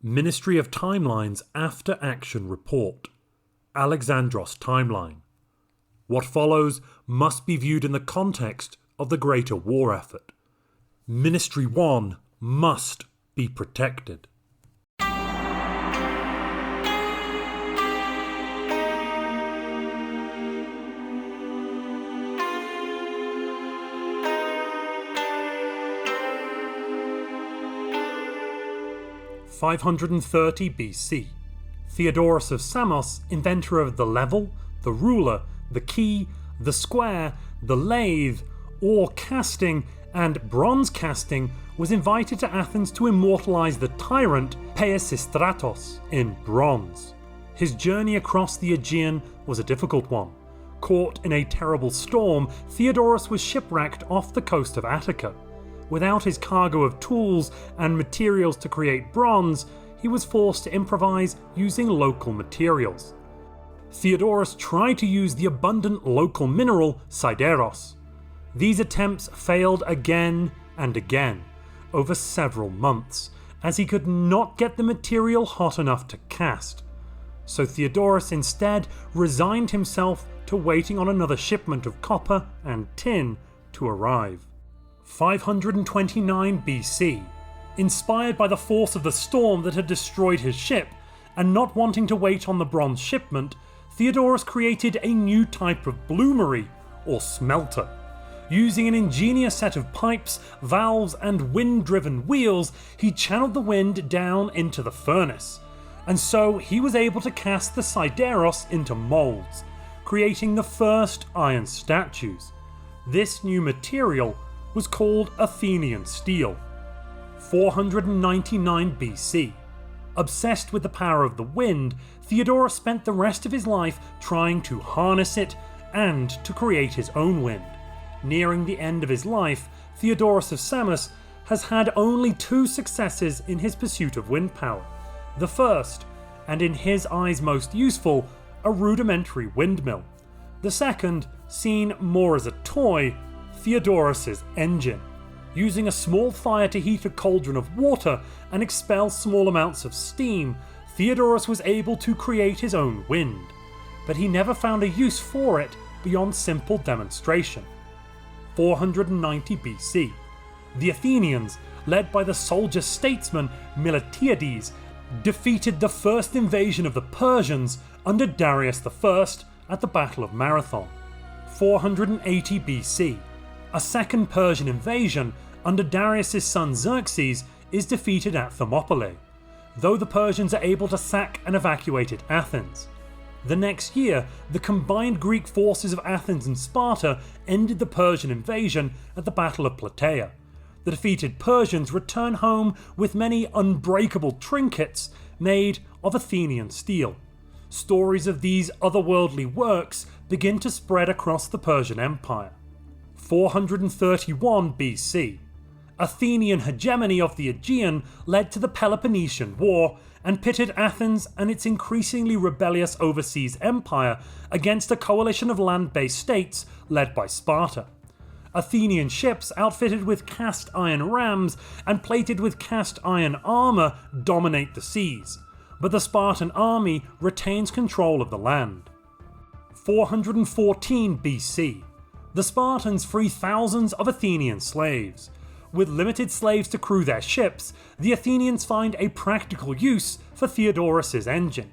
Ministry of Timelines After Action Report. Alexandros Timeline. What follows must be viewed in the context of the greater war effort. Ministry 1 must be protected. (530 BC). Theodoris of Samos, inventor of the level, the ruler, the key, the square, the lathe, ore casting, and bronze casting, was invited to Athens to immortalise the tyrant Peisistratos in bronze. His journey across the Aegean was a difficult one. Caught in a terrible storm, Theodoris was shipwrecked off the coast of Attica. Without his cargo of tools and materials to create bronze, he was forced to improvise using local materials. Theodoris tried to use the abundant local mineral sideros. These attempts failed again and again, over several months, as he could not get the material hot enough to cast. So Theodoris instead resigned himself to waiting on another shipment of copper and tin to arrive. 529 BC. Inspired by the force of the storm that had destroyed his ship, and not wanting to wait on the bronze shipment, Theodoris created a new type of bloomery, or smelter. Using an ingenious set of pipes, valves, and wind-driven wheels, he channeled the wind down into the furnace, and so he was able to cast the sideros into moulds, creating the first iron statues. This new material was called Athenian steel. 499 BC. Obsessed with the power of the wind, Theodoris spent the rest of his life trying to harness it and to create his own wind. Nearing the end of his life, Theodoris of Samos has had only 2 successes in his pursuit of wind power. The first, and in his eyes most useful, a rudimentary windmill. The second, seen more as a toy, Theodoris's engine. Using a small fire to heat a cauldron of water and expel small amounts of steam, Theodoris was able to create his own wind, but he never found a use for it beyond simple demonstration. 490 BC. The Athenians, led by the soldier-statesman Miltiades, defeated the first invasion of the Persians under Darius I at the Battle of Marathon. 480 BC. A second Persian invasion under Darius' son Xerxes is defeated at Thermopylae, though the Persians are able to sack and evacuate Athens. The next year, the combined Greek forces of Athens and Sparta ended the Persian invasion at the Battle of Plataea. The defeated Persians return home with many unbreakable trinkets made of Athenian steel. Stories of these otherworldly works begin to spread across the Persian Empire. 431 BC. Athenian hegemony of the Aegean led to the Peloponnesian War and pitted Athens and its increasingly rebellious overseas empire against a coalition of land-based states led by Sparta. Athenian ships outfitted with cast iron rams and plated with cast iron armour dominate the seas, but the Spartan army retains control of the land. 414 BC. The Spartans free thousands of Athenian slaves. With limited slaves to crew their ships, the Athenians find a practical use for Theodoris' engine.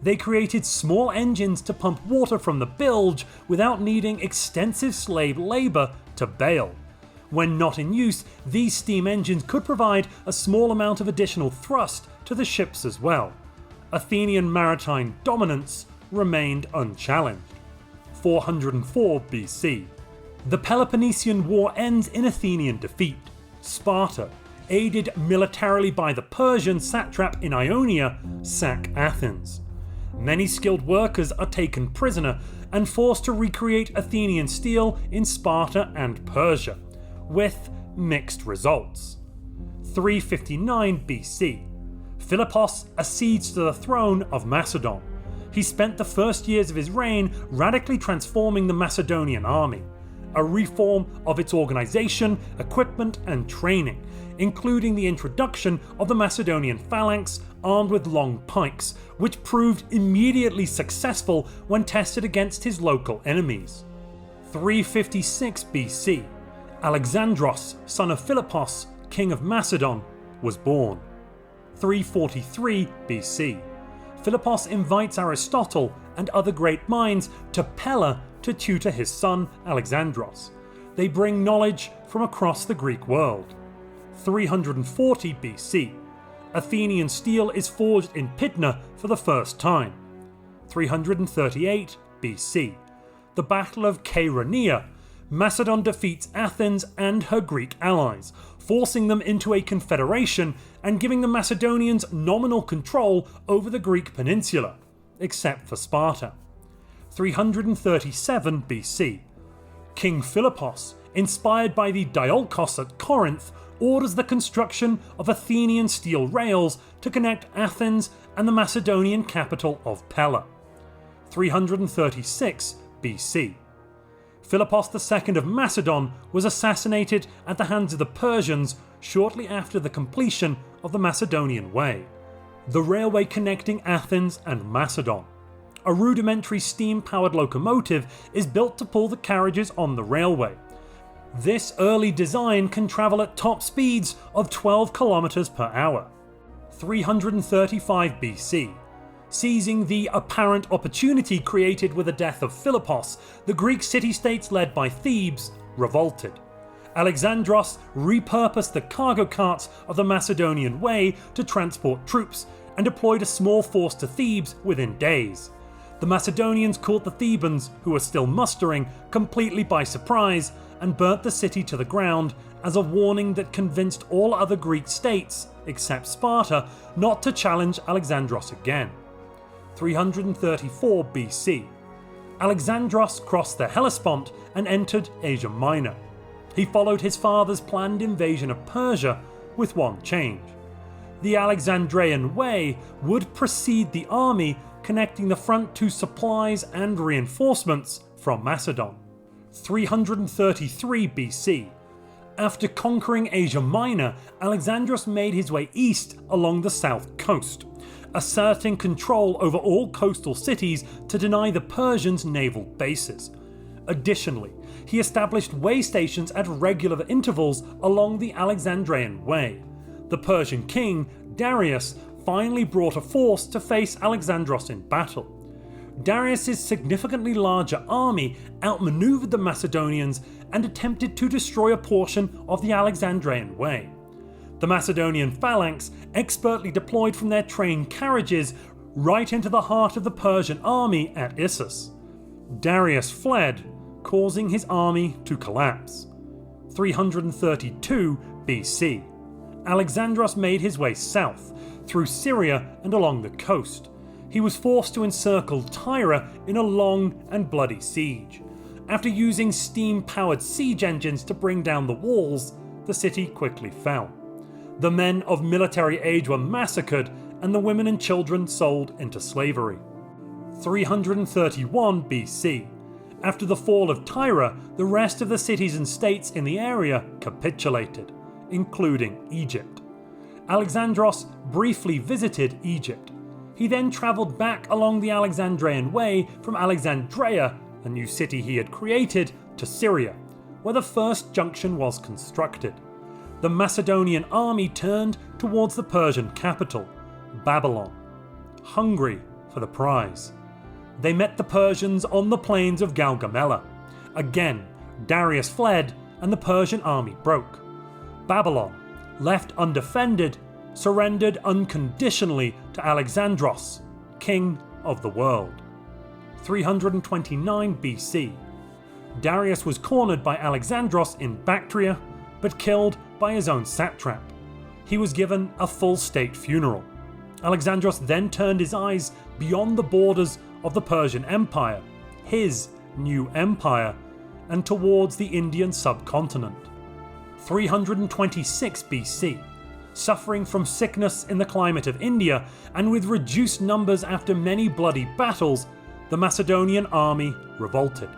They created small engines to pump water from the bilge without needing extensive slave labour to bail. When not in use, these steam engines could provide a small amount of additional thrust to the ships as well. Athenian maritime dominance remained unchallenged. 404 BC. The Peloponnesian War ends in Athenian defeat. Sparta, aided militarily by the Persian satrap in Ionia, sack Athens. Many skilled workers are taken prisoner and forced to recreate Athenian steel in Sparta and Persia, with mixed results. 359 BC. Philippos accedes to the throne of Macedon. He spent the first years of his reign radically transforming the Macedonian army. a reform of its organisation, equipment and training, including the introduction of the Macedonian phalanx armed with long pikes, which proved immediately successful when tested against his local enemies. 356 BC, Alexandros, son of Philippos, king of Macedon, was born. 343 BC, Philippos invites Aristotle and other great minds to Pella to tutor his son Alexandros. They bring knowledge from across the Greek world. 340 BC, Athenian steel is forged in Pydna for the first time. 338 BC, the Battle of Chaeronea, Macedon defeats Athens and her Greek allies, forcing them into a confederation and giving the Macedonians nominal control over the Greek peninsula, except for Sparta. 337 BC, King Philippos, inspired by the Diolkos at Corinth, orders the construction of Athenian steel rails to connect Athens and the Macedonian capital of Pella. 336 BC, Philippos II of Macedon was assassinated at the hands of the Persians shortly after the completion of the Macedonian Way, the railway connecting Athens and Macedon. A rudimentary steam-powered locomotive is built to pull the carriages on the railway. This early design can travel at top speeds of 12 km per hour. 335 BC. Seizing the apparent opportunity created with the death of Philippos, the Greek city-states led by Thebes revolted. Alexandros repurposed the cargo carts of the Macedonian Way to transport troops and deployed a small force to Thebes within days. The Macedonians caught the Thebans, who were still mustering, completely by surprise and burnt the city to the ground as a warning that convinced all other Greek states, except Sparta, not to challenge Alexandros again. 334 BC. Alexandros crossed the Hellespont and entered Asia Minor. He followed his father's planned invasion of Persia with one change. The Alexandrian Way would precede the army, connecting the front to supplies and reinforcements from Macedon. 333 BC. After conquering Asia Minor, Alexandros made his way east along the south coast, asserting control over all coastal cities to deny the Persians naval bases. Additionally, he established way stations at regular intervals along the Alexandrian Way. The Persian king, Darius, finally brought a force to face Alexandros in battle. Darius' significantly larger army outmaneuvered the Macedonians and attempted to destroy a portion of the Alexandrian Way. The Macedonian phalanx expertly deployed from their train carriages right into the heart of the Persian army at Issus. Darius fled, causing his army to collapse. 332 BC. Alexandros made his way south, through Syria and along the coast. He was forced to encircle Tyre in a long and bloody siege. After using steam-powered siege engines to bring down the walls, the city quickly fell. The men of military age were massacred and the women and children sold into slavery. 331 BC. After the fall of Tyre, the rest of the cities and states in the area capitulated, including Egypt. Alexandros briefly visited Egypt. He then travelled back along the Alexandrian Way from Alexandria, a new city he had created, to Syria, where the first junction was constructed. The Macedonian army turned towards the Persian capital, Babylon, hungry for the prize. They met the Persians on the plains of Gaugamela. Again, Darius fled and the Persian army broke. Babylon, left undefended, surrendered unconditionally to Alexandros, king of the world. 329 BC. Darius was cornered by Alexandros in Bactria, but killed by his own satrap. He was given a full state funeral. Alexandros then turned his eyes beyond the borders of the Persian Empire, his new empire, and towards the Indian subcontinent. 326 BC. Suffering from sickness in the climate of India and with reduced numbers after many bloody battles, the Macedonian army revolted.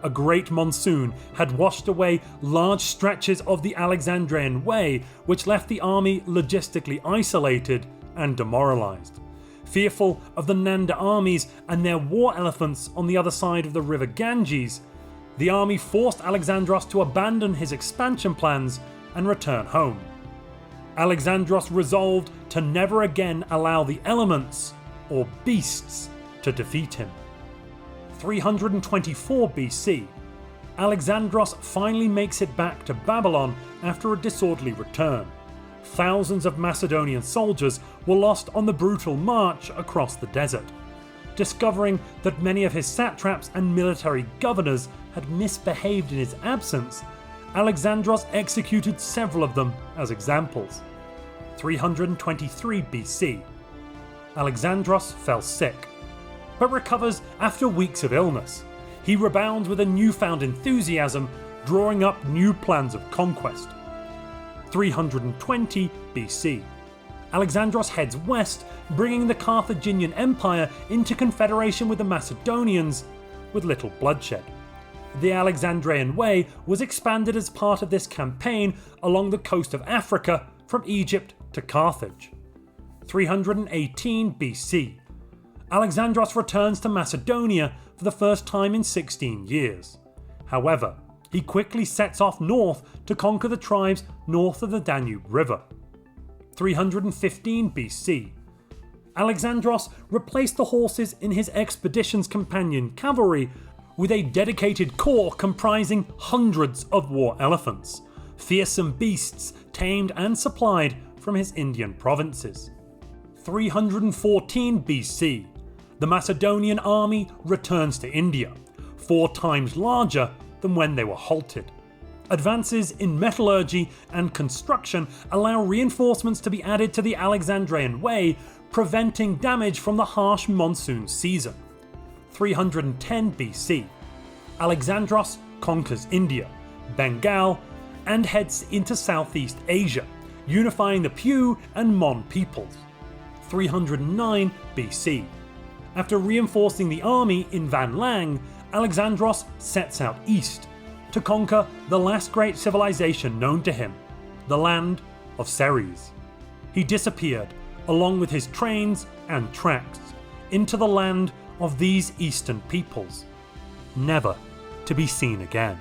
A great monsoon had washed away large stretches of the Alexandrian Way, which left the army logistically isolated and demoralised. Fearful of the Nanda armies and their war elephants on the other side of the river Ganges, the army forced Alexandros to abandon his expansion plans and return home. Alexandros resolved to never again allow the elements, or beasts, to defeat him. 324 BC, Alexandros finally makes it back to Babylon after a disorderly return. Thousands of Macedonian soldiers were lost on the brutal march across the desert. Discovering that many of his satraps and military governors had misbehaved in his absence, Alexandros executed several of them as examples. 323 BC, Alexandros fell sick, but recovers after weeks of illness. He rebounds with a newfound enthusiasm, drawing up new plans of conquest. 320 BC, Alexandros heads west, bringing the Carthaginian Empire into confederation with the Macedonians, with little bloodshed. The Alexandrian Way was expanded as part of this campaign along the coast of Africa from Egypt to Carthage. 318 BC, Alexandros returns to Macedonia for the first time in 16 years. However, he quickly sets off north to conquer the tribes north of the Danube River. 315 BC, Alexandros replaced the horses in his expedition's companion cavalry with a dedicated corps comprising hundreds of war elephants, fearsome beasts tamed and supplied from his Indian provinces. 314 BC, the Macedonian army returns to India, 4 times larger than when they were halted. Advances in metallurgy and construction allow reinforcements to be added to the Alexandrian Way, preventing damage from the harsh monsoon season. 310 BC, Alexandros conquers India, Bengal, and heads into Southeast Asia, unifying the Pu and Mon peoples. 309 BC, after reinforcing the army in Van Lang, Alexandros sets out east to conquer the last great civilization known to him, the land of Ceres. He disappeared, along with his trains and tracks, into the land of these eastern peoples, never to be seen again.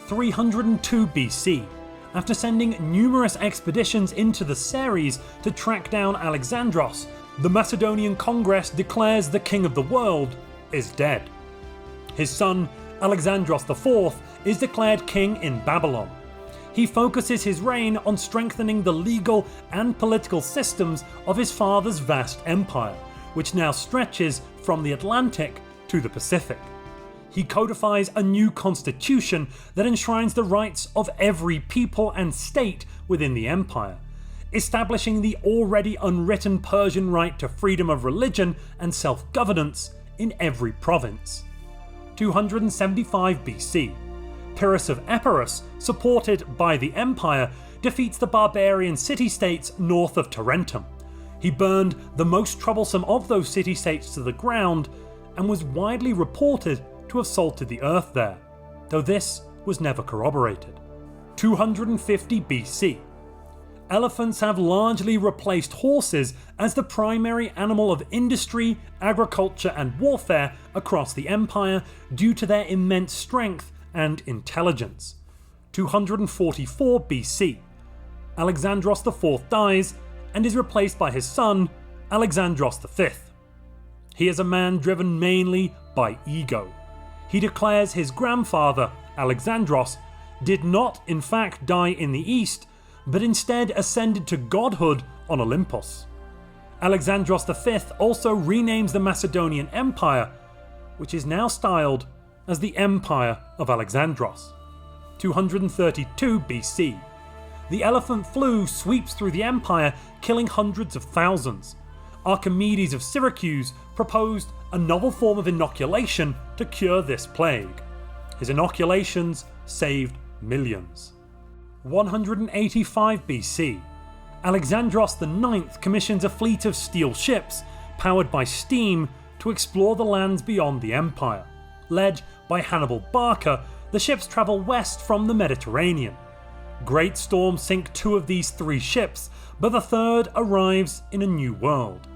302 BC, after sending numerous expeditions into the Ceres to track down Alexandros, the Macedonian Congress declares the king of the world is dead. His son, Alexandros IV, is declared king in Babylon. He focuses his reign on strengthening the legal and political systems of his father's vast empire, which now stretches from the Atlantic to the Pacific. He codifies a new constitution that enshrines the rights of every people and state within the empire, establishing the already unwritten Persian right to freedom of religion and self-governance in every province. 275 BC, Pyrrhus of Epirus, supported by the empire, defeats the barbarian city-states north of Tarentum. He burned the most troublesome of those city-states to the ground and was widely reported to have salted the earth there, though this was never corroborated. 250 BC, elephants have largely replaced horses as the primary animal of industry, agriculture and warfare across the empire due to their immense strength and intelligence. 244 BC, Alexandros IV dies and is replaced by his son, Alexandros V. He is a man driven mainly by ego. He declares his grandfather, Alexandros, did not in fact die in the east, but instead ascended to godhood on Olympus. Alexandros V also renames the Macedonian Empire, which is now styled as the Empire of Alexandros. 232 BC, the elephant flu sweeps through the empire, killing hundreds of thousands. Archimedes of Syracuse proposed a novel form of inoculation to cure this plague. His inoculations saved millions. 185 BC, Alexandros IX commissions a fleet of steel ships powered by steam to explore the lands beyond the empire. Led by Hannibal Barca, the ships travel west from the Mediterranean. Great storms sink 2 of these 3 ships, but the third arrives in a new world.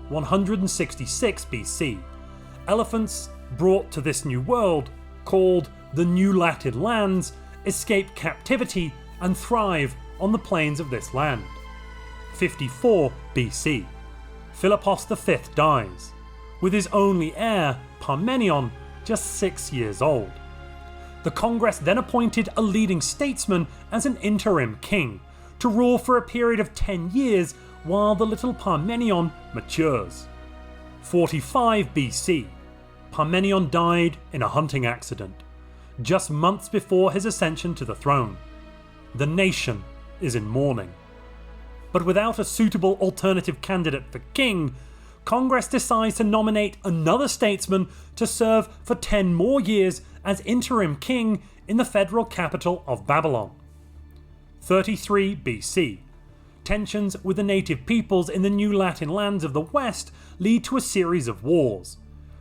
166 BC. Elephants brought to this new world, called the New Latin Lands, escape captivity and thrive on the plains of this land. 54 BC. Philippos V dies, with his only heir, Parmenion, just 6 years old. The Congress then appointed a leading statesman as an interim king, to rule for a period of 10 years while the little Parmenion matures. 45 BC. Parmenion died in a hunting accident, just months before his ascension to the throne. The nation is in mourning. But without a suitable alternative candidate for king, Congress decides to nominate another statesman to serve for 10 more years as interim king in the federal capital of Babylon. 33 BC. Tensions with the native peoples in the New Latin lands of the West lead to a series of wars.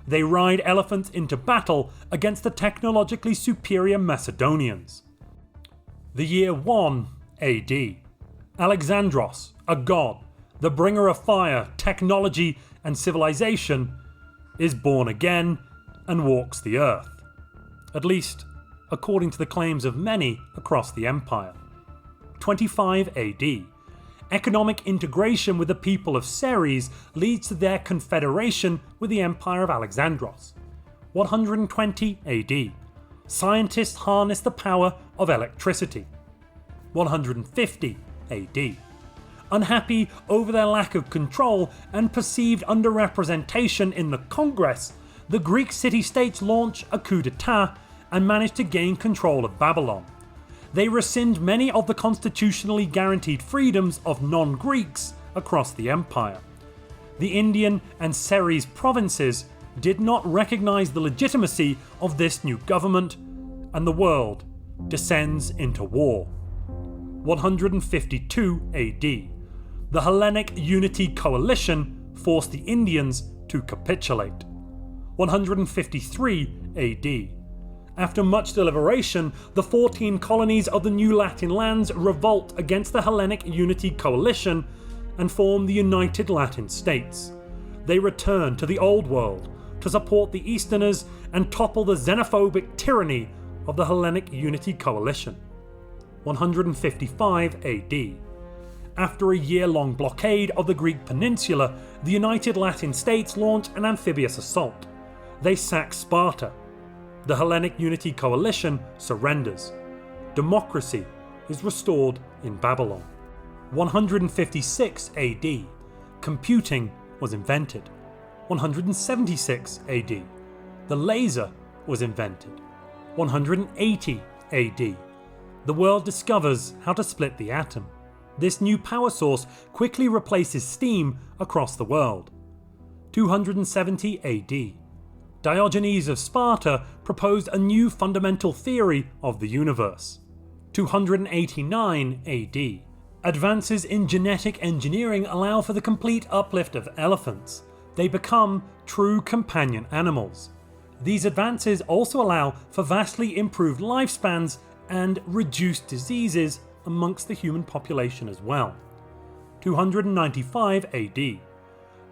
They ride elephants into battle against the technologically superior Macedonians. The year 1 AD. Alexandros, a god, the bringer of fire, technology, and civilization, is born again and walks the earth. At least, according to the claims of many across the empire. 25 AD. Economic integration with the people of Ceres leads to their confederation with the Empire of Alexandros. 120 AD. Scientists harness the power of electricity. 150 AD. Unhappy over their lack of control and perceived underrepresentation in the Congress, the Greek city-states launch a coup d'etat and manage to gain control of Babylon. They rescind many of the constitutionally guaranteed freedoms of non-Greeks across the empire. The Indian and Ceres provinces did not recognize the legitimacy of this new government, and the world descends into war. 152 AD. The Hellenic Unity Coalition forced the Indians to capitulate. 153 AD. After much deliberation, the 14 colonies of the New Latin lands revolt against the Hellenic Unity Coalition and form the United Latin States. They return to the Old World to support the Easterners and topple the xenophobic tyranny of the Hellenic Unity Coalition. 155 AD. After a year-long blockade of the Greek peninsula, the United Latin States launch an amphibious assault. They sack Sparta. The Hellenic Unity Coalition surrenders. Democracy is restored in Babylon. 156 AD. Computing was invented. 176 AD. The laser was invented. 180 AD. The world discovers how to split the atom. This new power source quickly replaces steam across the world. 270 AD. Diogenes of Sparta proposed a new fundamental theory of the universe. 289 AD. Advances in genetic engineering allow for the complete uplift of elephants. They become true companion animals. These advances also allow for vastly improved lifespans and reduced diseases amongst the human population as well. 295 AD.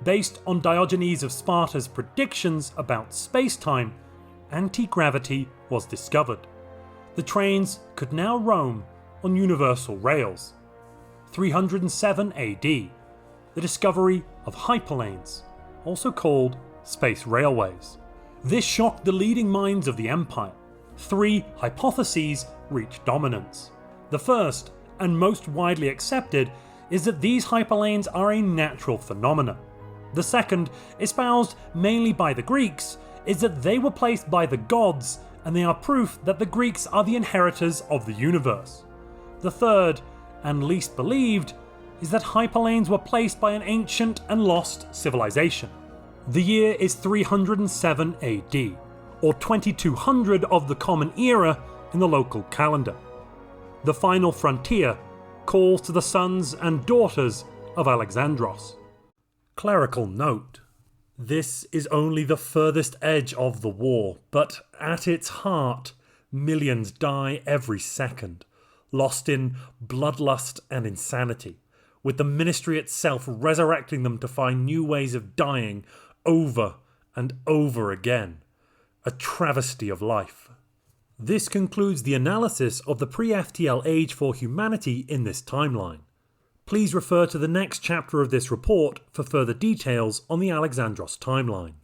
Based on Diogenes of Sparta's predictions about space-time, anti-gravity was discovered. The trains could now roam on universal rails. 307 AD. The discovery of hyperlanes, also called space railways. This shocked the leading minds of the empire. 3 hypotheses reached dominance. The first, and most widely accepted, is that these hyperlanes are a natural phenomenon. The second, espoused mainly by the Greeks, is that they were placed by the gods and they are proof that the Greeks are the inheritors of the universe. The third, and least believed, is that hyperlanes were placed by an ancient and lost civilization. The year is 307 AD, or 2200 of the Common Era in the local calendar. The final frontier calls to the sons and daughters of Alexandros. Clerical note: This is only the furthest edge of the war, but at its heart, millions die every second, lost in bloodlust and insanity, with the ministry itself resurrecting them to find new ways of dying over and over again. A travesty of life. This concludes the analysis of the pre-FTL age for humanity in this timeline. Please refer to the next chapter of this report for further details on the Alexandros timeline.